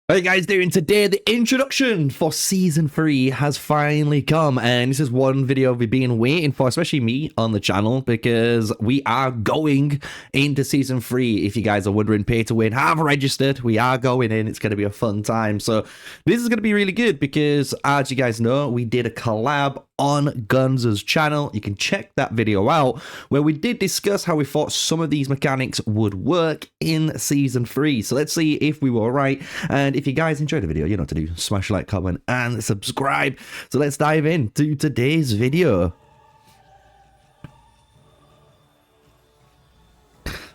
How you guys doing today? The introduction for Season 3 has finally come, and this is one video we've been waiting for, especially me on the channel, because we are going into Season 3. If you guys are wondering, pay to win have registered. We are going in. It's going to be a fun time. So this is going to be really good because, as you guys know, we did a collab on Guns' channel. You can check that video out where we did discuss how we thought some of these mechanics would work in Season 3. So let's see if we were right. And if you guys enjoyed the video, you know what to do. Smash like, comment, and subscribe. So let's dive into today's video.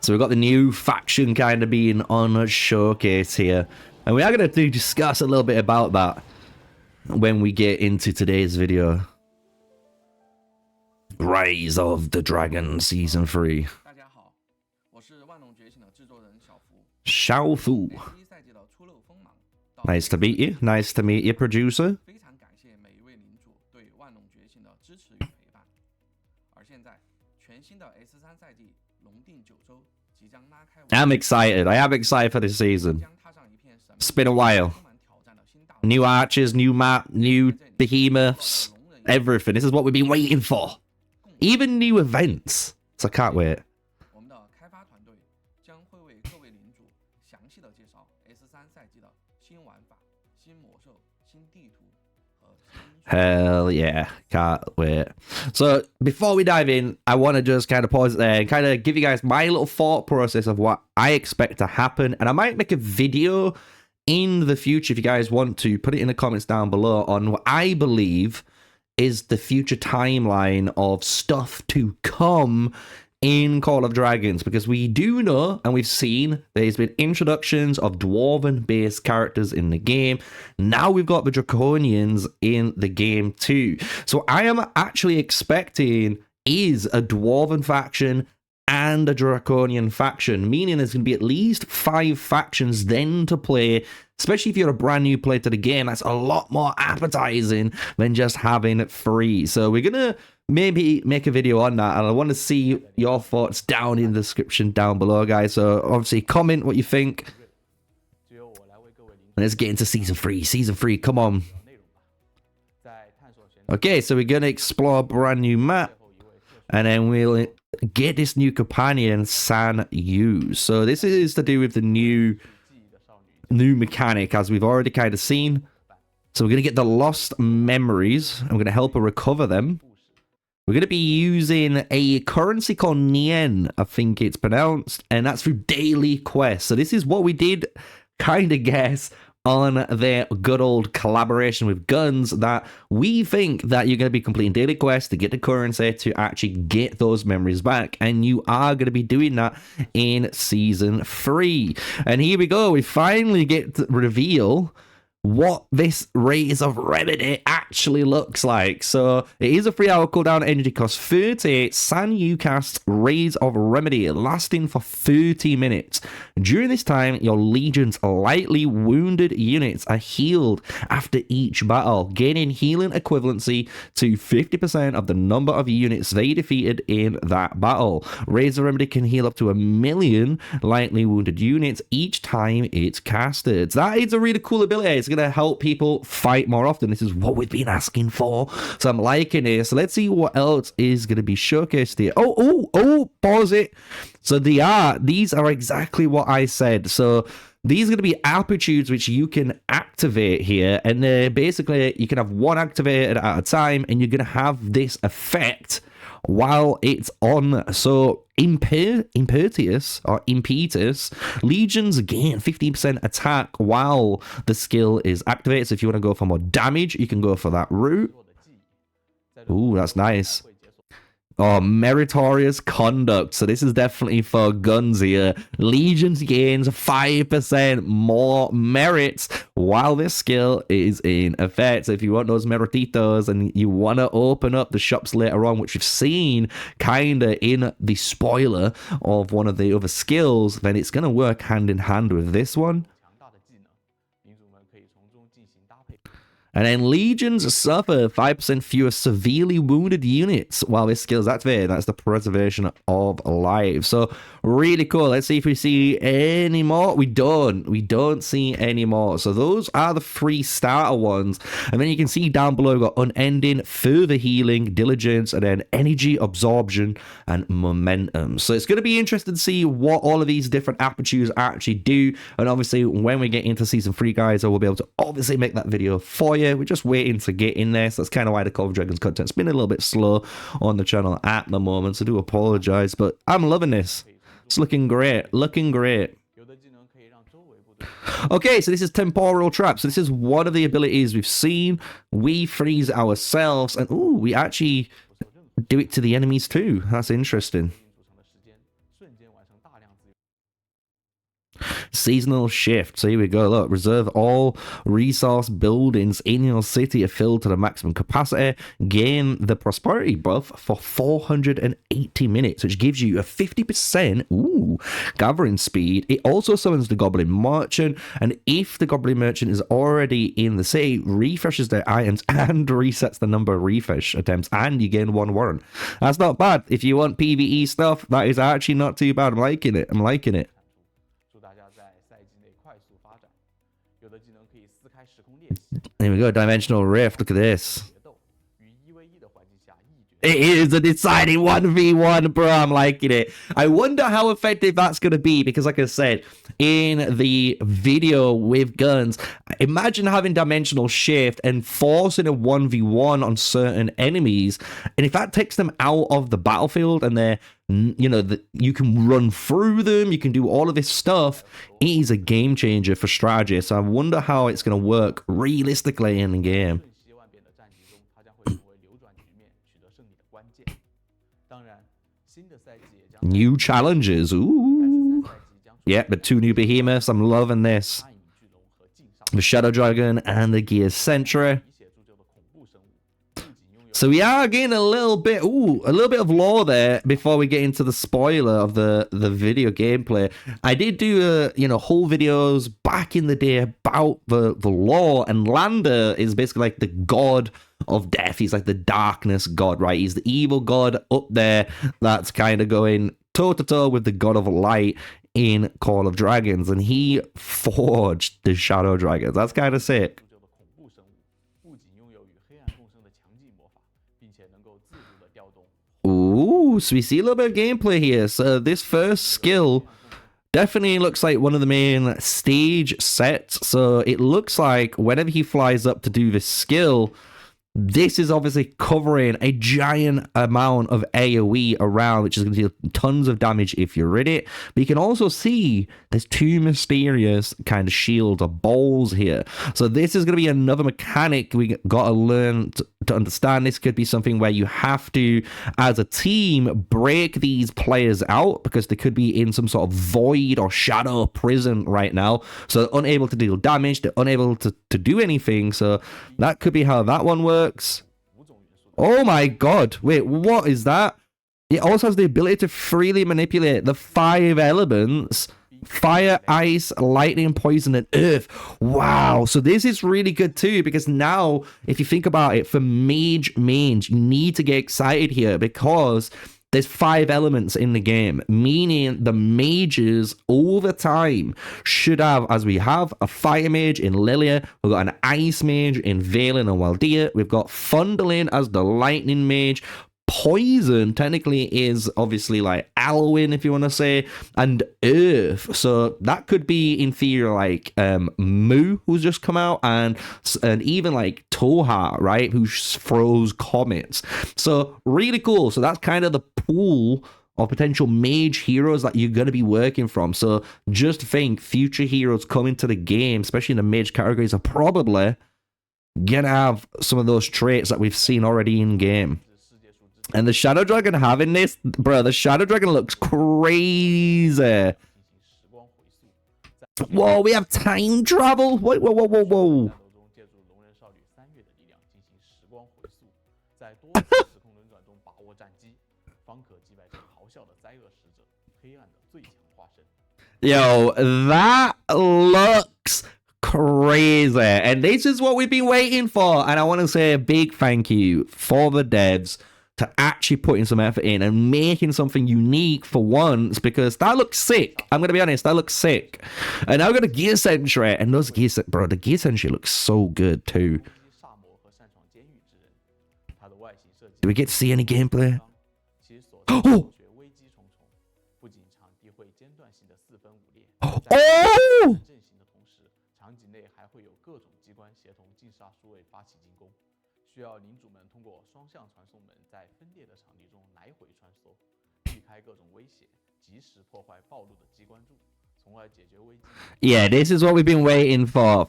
So we've got the new faction kind of being on a showcase here. And we are going to discuss a little bit about that when we get into today's video. Rise of the Dragon Season 3. Xiao-Fu. Nice to meet you. Nice to meet you, producer. I'm excited. I am excited for this season. It's been a while. New archers, new map, new behemoths, everything. This is what we've been waiting for. Even new events. So I can't wait. Hell yeah, can't wait. So before we dive in, I want to just kind of pause there and kind of give you guys my little thought process of what I expect to happen. And I might make a video in the future, if you guys want to, put it in the comments down below on what I believe is the future timeline of stuff to come in Call of Dragons, because we do know and we've seen there's been introductions of dwarven based characters in the game. Now we've got the draconians in the game too. So I am actually expecting is a dwarven faction and a draconian faction, meaning there's going to be at least 5 factions then to play, especially if you're a brand new player to the game. That's a lot more appetizing than just having 3. So we're going to maybe make a video on that, and I want to see your thoughts down in the description down below, guys. So obviously comment what you think. And let's get into Season 3. Season 3, come on. Okay, so we're going to explore a brand new map, and then we'll get this new companion, San-Yueh. So this is to do with the new mechanic, as we've already kind of seen. So we're going to get the lost memories. I'm going to help her recover them. We're going to be using a currency called Nien, I think it's pronounced, and that's through daily quests. So this is what we did kind of guess on their good old collaboration with Guns, that we think that you're going to be completing daily quests to get the currency to actually get those memories back, and you are going to be doing that in Season 3. And here we go, we finally get to reveal what this Rays of Remedy actually looks like. So it is a 3-hour cooldown, energy cost 30. San-Yueh casts Rays of Remedy, lasting for 30 minutes. During this time, your legion's lightly wounded units are healed after each battle, gaining healing equivalency to 50% of the number of units they defeated in that battle. Rays of Remedy can heal up to 1,000,000 lightly wounded units each time it's casted. So that is a really cool ability. It's going to help people fight more often. This is what we've been asking for, so I'm liking it. So let's see what else is going to be showcased here. Pause it. So these are exactly what I said. So these are going to be aptitudes which you can activate here, and basically you can have one activated at a time, and you're going to have this effect while it's on. So impetus, legions gain 15% attack while the skill is activated. So if you want to go for more damage, you can go for that route. Ooh, that's nice. Oh, meritorious conduct. So this is definitely for Guns here. Legions gains 5% more merits while this skill is in effect. So if you want those merititos and you want to open up the shops later on, which we've seen kind of in the spoiler of one of the other skills, then it's going to work hand in hand with this one. And then legions suffer 5% fewer severely wounded units while this skill is activated. That's the preservation of life. So really cool. Let's see if we see any more. We don't see any more. So those are the 3 starter ones. And then you can see down below, we've got unending, further healing, diligence, and then energy absorption and momentum. So it's going to be interesting to see what all of these different aptitudes actually do. And obviously when we get into season 3, guys, I will be able to obviously make that video for you. We're just waiting to get in there, so that's kind of why the Call of Dragons content's been a little bit slow on the channel at the moment, so I do apologize, but I'm loving this. It's looking great, looking great. Okay, so this is Temporal Trap. So this is one of the abilities we've seen. We freeze ourselves, and ooh, we actually do it to the enemies too. That's interesting. Seasonal shift. So here we go. Look, reserve all resource buildings in your city are filled to the maximum capacity. Gain the prosperity buff for 480 minutes, which gives you a 50% gathering speed. It also summons the Goblin Merchant, and if the Goblin Merchant is already in the city, refreshes their items and resets the number of refresh attempts, and you gain 1 warrant. That's not bad. If you want PvE stuff, that is actually not too bad. I'm liking it. I'm liking it. There we go, Dimensional Rift. Look at this. It is a deciding 1v1, bro. I'm liking it. I wonder how effective that's going to be, because like I said in the video with guns, imagine having Dimensional Shift and forcing a 1v1 on certain enemies, and if that takes them out of the battlefield and they're, you know, you can run through them, you can do all of this stuff, it is a game changer for strategy. So I wonder how it's going to work realistically in the game. New challenges. Ooh. Yeah, the 2 new behemoths. I'm loving this. The Shadow Dragon and the Gear Sentry. So we are getting a little bit of lore there before we get into the spoiler of the video gameplay. I did do whole videos back in the day about the lore, and Lander is basically like the god of death. He's like the darkness god, right? He's the evil god up there that's kind of going toe-to-toe with the god of light in Call of Dragons, and he forged the Shadow Dragons. That's kind of sick. Ooh, so we see a little bit of gameplay here. So this first skill definitely looks like one of the main stage sets. So it looks like whenever he flies up to do this skill, this is obviously covering a giant amount of AoE around, which is going to deal tons of damage if you're in it. But you can also see there's 2 mysterious kind of shields or balls here. So this is going to be another mechanic we got to learn to understand. This could be something where you have to, as a team, break these players out, because they could be in some sort of void or shadow prison right now. So they're unable to deal damage, they're unable to do anything. So that could be how that one works. Oh my god, wait, what is that? It also has the ability to freely manipulate the 5 elements: fire, ice, lightning, poison, and earth. Wow, so this is really good too, because now, if you think about it, for mage, you need to get excited here, because there's 5 elements in the game, meaning the mages over time should have, as we have, a fire mage in Lilia, we've got an ice mage in Valen and Waldia, we've got Thunderlin as the lightning mage, poison technically is obviously like Alwyn, if you want to say, and earth. So that could be in theory like Mu, who's just come out, and even like Toha, right, who throws comets. So really cool. So that's kind of the pool of potential mage heroes that you're going to be working from. So just think, future heroes coming to the game, especially in the mage categories, are probably gonna have some of those traits that we've seen already in game. And the Shadow Dragon having this, bro, the Shadow Dragon looks crazy. Whoa, we have time travel? Whoa, whoa, whoa, whoa, whoa. Yo, that looks crazy. And this is what we've been waiting for. And I want to say a big thank you for the devs to actually putting some effort in and making something unique for once, because that looks sick. I'm going to be honest, that looks sick. And now we've got a gear sentry, and those gear, bro, the gear sentry looks so good too. Do we get to see any gameplay? Oh! Oh! Yeah, this is what we've been waiting for.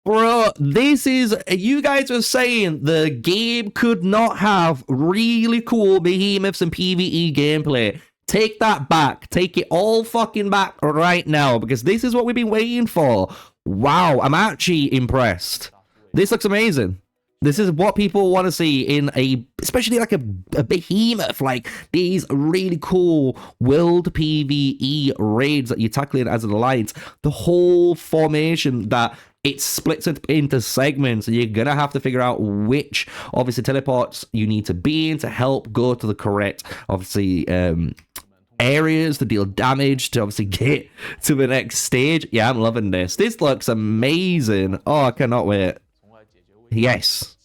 Bro, this is... You guys were saying the game could not have really cool behemoths and PvE gameplay. Take that back. Take it all fucking back right now, because this is what we've been waiting for. Wow, I'm actually impressed. This looks amazing. This is what people want to see in especially like a behemoth, like these really cool world PvE raids that you're tackling as an alliance. The whole formation that it splits it into segments, and you're gonna have to figure out which, obviously, teleports you need to be in to help go to the correct, obviously, areas to deal damage to obviously get to the next stage. Yeah, I'm loving this. This looks amazing. Oh, I cannot wait. Yes.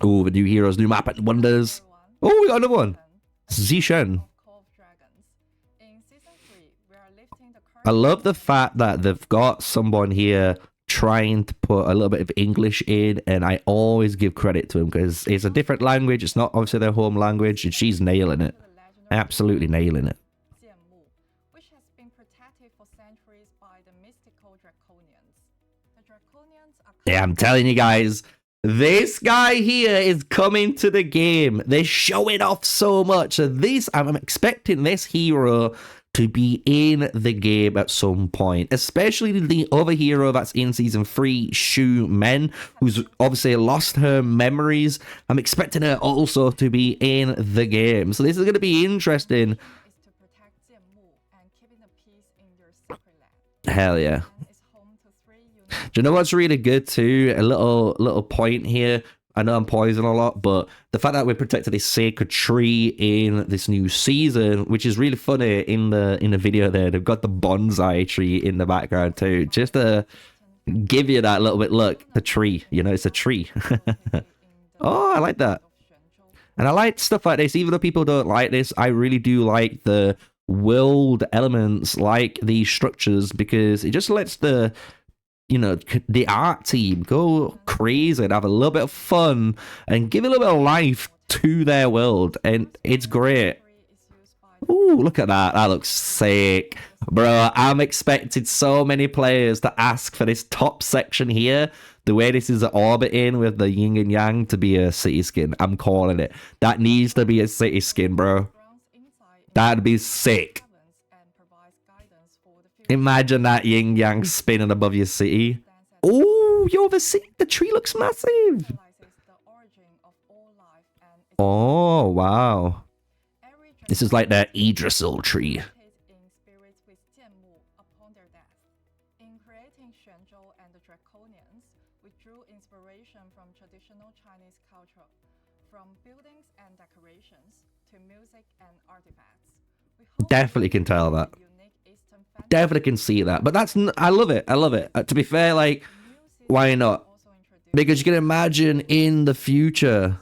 Oh, the new heroes, new map and wonders. Oh, we got another one. Hsüan. I love the fact that they've got someone here trying to put a little bit of English in, and I always give credit to him because it's a different language. It's not obviously their home language, and she's nailing it. Absolutely nailing it. Which has been protected for centuries by the mystical Draconians. The Draconians are... Yeah, I'm telling you guys, this guy here is coming to the game. They're showing off so much. So I'm expecting this hero to be in the game at some point, especially the other hero that's in season 3, Hsüan-Chou, who's obviously lost her memories. I'm expecting her also to be in the game, so this is going to be interesting. Hell yeah. Do you know what's really good too? A little point here. I know I'm poisoning a lot, but the fact that we protected this sacred tree in this new season, which is really funny in the video there, they've got the bonsai tree in the background too, just to give you that little bit. Look, the tree, you know, it's a tree. Oh, I like that. And I like stuff like this, even though people don't like this. I really do like the world elements, like these structures, because it just lets the art team go crazy and have a little bit of fun and give a little bit of life to their world, and it's great. Ooh, look at that. That looks sick. Bro, I'm expecting so many players to ask for this top section here, the way this is orbiting with the yin and yang, to be a city skin. I'm calling it. That needs to be a city skin, bro. That'd be sick. Imagine that yin yang spinning above your city. Oh, the tree looks massive. Oh, wow. This is like that Yggdrasil tree. In creating Hsüan-Chou and the Draconians, we drew inspiration from traditional Chinese culture, from buildings and decorations to music and artifacts. Definitely can tell that. Definitely can see that. But I love it. I love it. To be fair, like, why not? Because you can imagine in the future.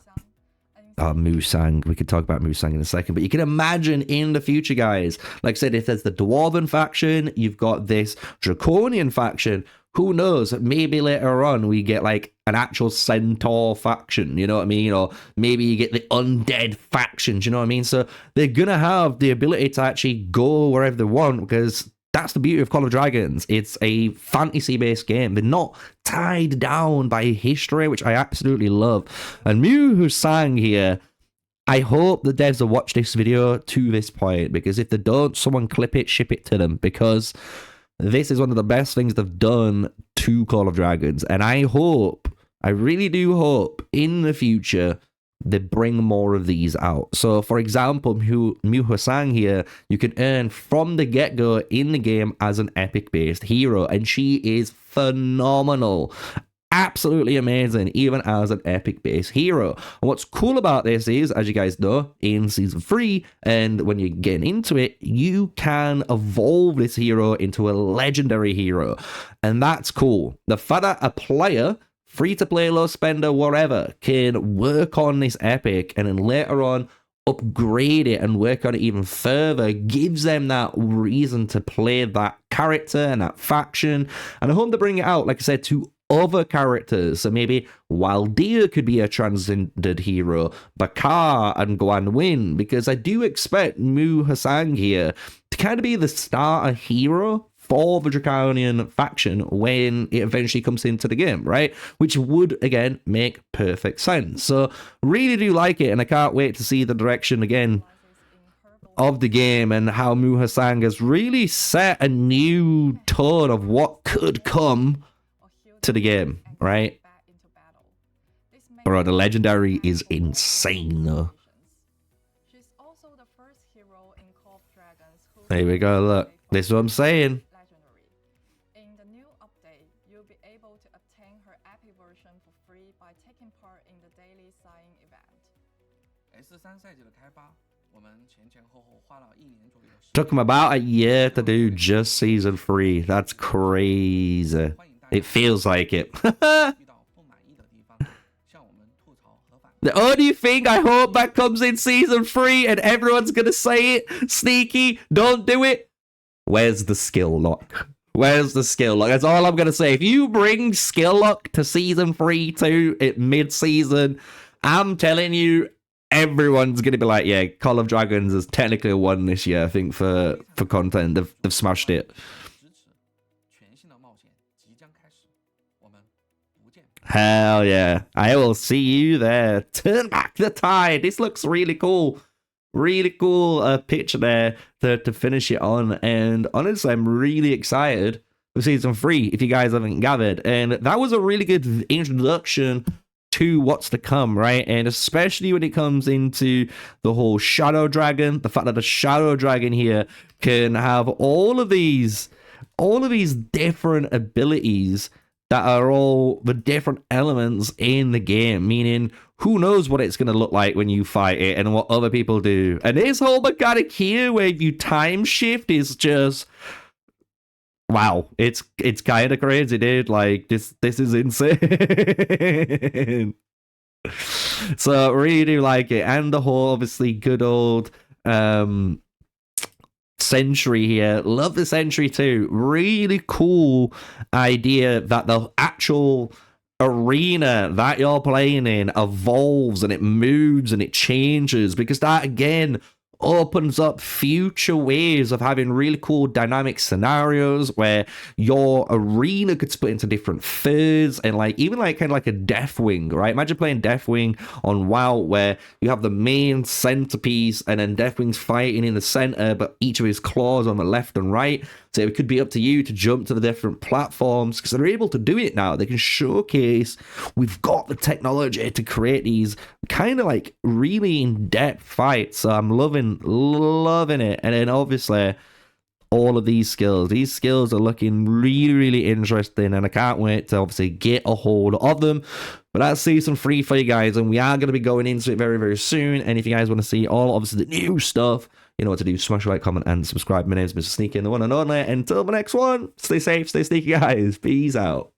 Oh, Hsüan. We could talk about Hsüan in a second. But you can imagine in the future, guys. Like I said, if there's the Dwarven faction, you've got this Draconian faction. Who knows? Maybe later on we get like an actual centaur faction, you know what I mean? Or maybe you get the undead factions, you know what I mean? So they're going to have the ability to actually go wherever they want, because that's the beauty of Call of Dragons. It's a fantasy-based game. They're not tied down by history, which I absolutely love. And Hsüan here, I hope the devs will watch this video to this point, because if they don't, someone clip it, ship it to them, because this is one of the best things they've done to Call of Dragons. And I really do hope in the future they bring more of these out. So, for example, Hsüan here, you can earn from the get-go in the game as an epic-based hero, and she is phenomenal. Absolutely amazing, even as an epic-based hero. And what's cool about this is, as you guys know, in Season 3, and when you're getting into it, you can evolve this hero into a legendary hero. And that's cool. The fact that a player, free-to-play, low spender, whatever, can work on this epic and then later on upgrade it and work on it even further gives them that reason to play that character and that faction. And I hope to bring it out, like I said, to other characters. So maybe Waldir could be a transcended hero, Bakar and Guan Win, because I do expect Hsüan here to kind of be the starter hero for the Draconian faction when it eventually comes into the game, right? Which would, again, make perfect sense. So, really do like it, and I can't wait to see the direction, again, of the game and how Hsüan has really set a new tone of what could come to the game, right? Bro, the legendary is insane, though. There we go, look. This is what I'm saying. In the new update, you'll be able to obtain her epic version for free by taking part in the daily Hsiang event. Took him about a year to do just Season 3. That's crazy. It feels like it. The only thing I hope that comes in Season 3 and everyone's gonna say it, Sneaky, don't do it. Where's the skill lock? Where's the skill lock? That's all I'm gonna say. If you bring skill lock to Season 3 too at mid-season, I'm telling you, everyone's gonna be like, yeah, Call of Dragons has technically won this year, I think, for content. They've smashed it. Hell yeah. I will see you there. Turn back the tide. This looks really cool. Really cool picture there to finish it on. And honestly, I'm really excited for Season 3, if you guys haven't gathered. And that was a really good introduction to what's to come, right? And especially when it comes into the whole Shadow Dragon, the fact that the Shadow Dragon here can have all of these different abilities that are all the different elements in the game, meaning who knows what it's going to look like when you fight it and what other people do. And this whole mechanic here where you time shift is just, wow, it's kind of crazy, dude. Like, this is insane. So I really do like it. And the whole, obviously, good old Sentry here. Love the Sentry too. Really cool idea that the actual arena that you're playing in evolves and it moves and it changes, because that again opens up future ways of having really cool dynamic scenarios where your arena could split into different thirds, and like even like kind of like a Deathwing, right? Imagine playing Deathwing on WoW where you have the main centerpiece and then Deathwing's fighting in the center, but each of his claws on the left and right. So it could be up to you to jump to the different platforms, because they're able to do it now. They can showcase we've got the technology to create these kind of like really in-depth fights. So I'm loving it. And then obviously all of these skills are looking really interesting, and I can't wait to obviously get a hold of them. But that's Season 3 for you guys, and we are going to be going into it very soon. And if you guys want to see all obviously the new stuff, you know what to do. Smash a like, comment, and subscribe. My name is MrSneakyy, and the one and only. Until the next one, stay safe, stay sneaky, guys. Peace out.